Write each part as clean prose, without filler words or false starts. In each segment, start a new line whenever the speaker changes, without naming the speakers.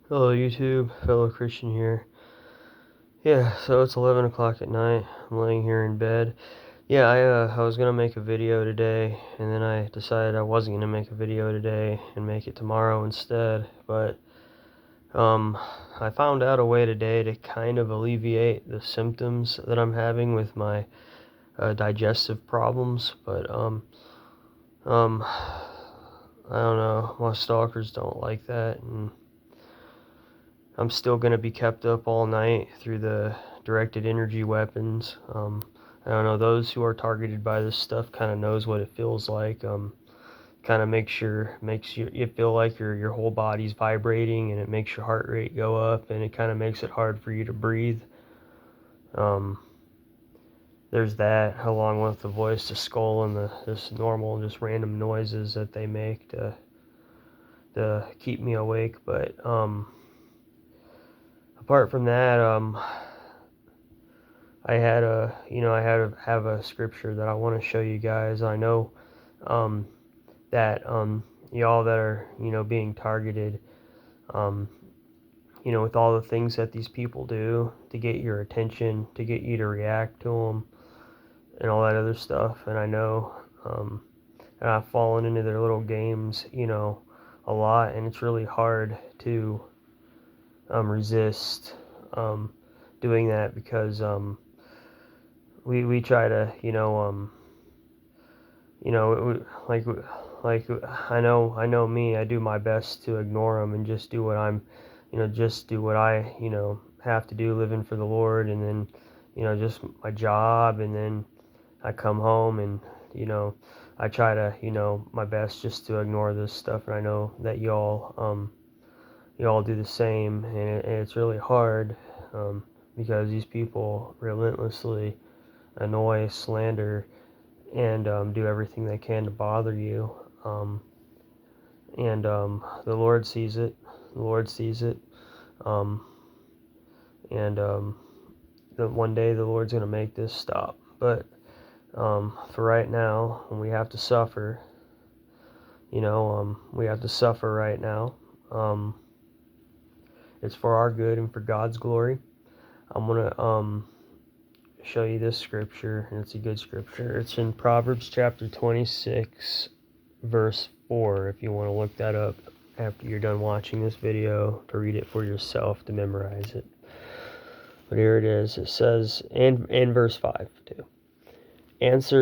Hello YouTube, fellow Christian here. Yeah, so it's 11 o'clock at night. I'm laying here in bed. Yeah, I was gonna make a video today, and then I decided I wasn't gonna make a video today and make it tomorrow instead. But I found out a way today to kind of alleviate the symptoms that I'm having with my digestive problems. But I don't know. My stalkers don't like that, and I'm still going to be kept up all night through the directed energy weapons. I don't know, those who are targeted by this stuff kind of knows what it feels like. Kind of makes you feel like your whole body's vibrating, and it makes your heart rate go up, and it kind of makes it hard for you to breathe. Um, there's that, along with the voice, the skull, and this normal, just random noises that they make to keep me awake. But apart from that, I have a scripture that I want to show you guys. I know um, that y'all that are being targeted, um, with all the things that these people do to get your attention, to get you to react to them, and all that other stuff. And I know, and I've fallen into their little games, a lot, and it's really hard to resist doing that because we try to like I know me, I do my best to ignore them and just do what I have to do, living for the Lord, and then just my job, and then I come home, and I try to my best just to ignore this stuff. And I know that y'all do the same, and it's really hard because these people relentlessly annoy, slander, and do everything they can to bother you. And the Lord sees it. The Lord sees it. Um, and one day the Lord's going to make this stop. But for right now, we have to suffer. We have to suffer right now. It's for our good and for God's glory. I'm going to show you this scripture, and it's a good scripture. It's in Proverbs chapter 26, verse 4, if you want to look that up after you're done watching this video, to read it for yourself, to memorize it. But here it is. It says, and verse 5 too.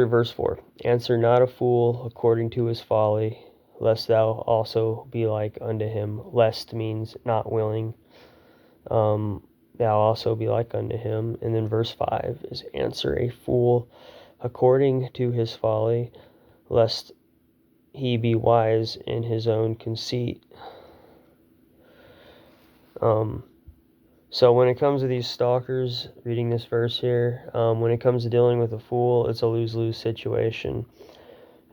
Verse 4, answer not a fool according to his folly, lest thou also be like unto him. Lest means not willing. Thou also be like unto him. And then verse 5 is, answer a fool according to his folly, lest he be wise in his own conceit. So when it comes to these stalkers, reading this verse here, when it comes to dealing with a fool, it's a lose-lose situation.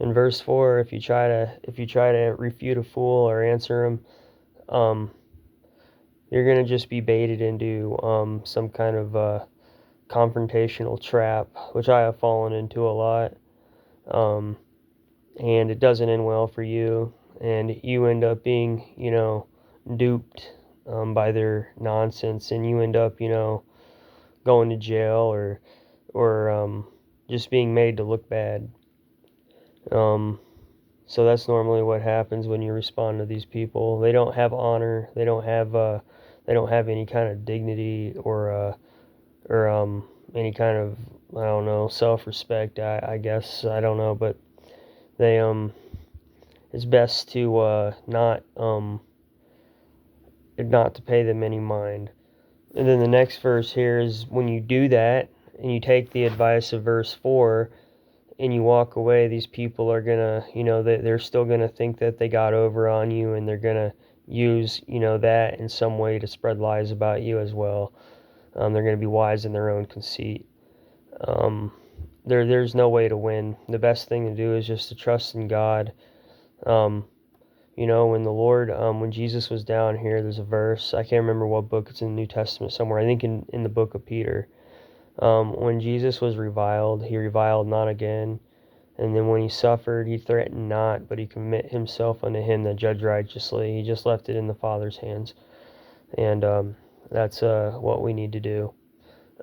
In verse 4, if you try to refute a fool or answer him, you're going to just be baited into some kind of confrontational trap, which I have fallen into a lot. And it doesn't end well for you, and you end up being, duped by their nonsense, and you end up, going to jail, or just being made to look bad. So that's normally what happens when you respond to these people. They don't have honor. They don't have any kind of dignity or any kind of, I don't know, self-respect. I guess, I don't know, but they it's best to not to pay them any mind. And then the next verse here is, when you do that and you take the advice of verse 4 and you walk away, these people are gonna, they're still gonna think that they got over on you, and they're gonna use that in some way to spread lies about you as well. They're gonna be wise in their own conceit. There's no way to win. The best thing to do is just to trust in God. When the Lord, when Jesus was down here, there's a verse, I can't remember what book, it's in the New Testament somewhere, I think in the book of Peter. When Jesus was reviled, he reviled not again. And then when he suffered, he threatened not, but he commit himself unto him that judge righteously. He just left it in the Father's hands. And that's what we need to do.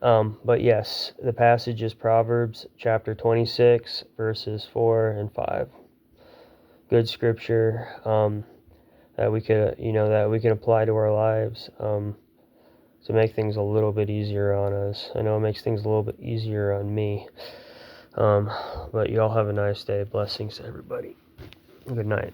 But yes, the passage is Proverbs chapter 26, verses 4 and 5. Good scripture that we could, that we can apply to our lives to make things a little bit easier on us. I know it makes things a little bit easier on me. But you all have a nice day. Blessings to everybody. Good night.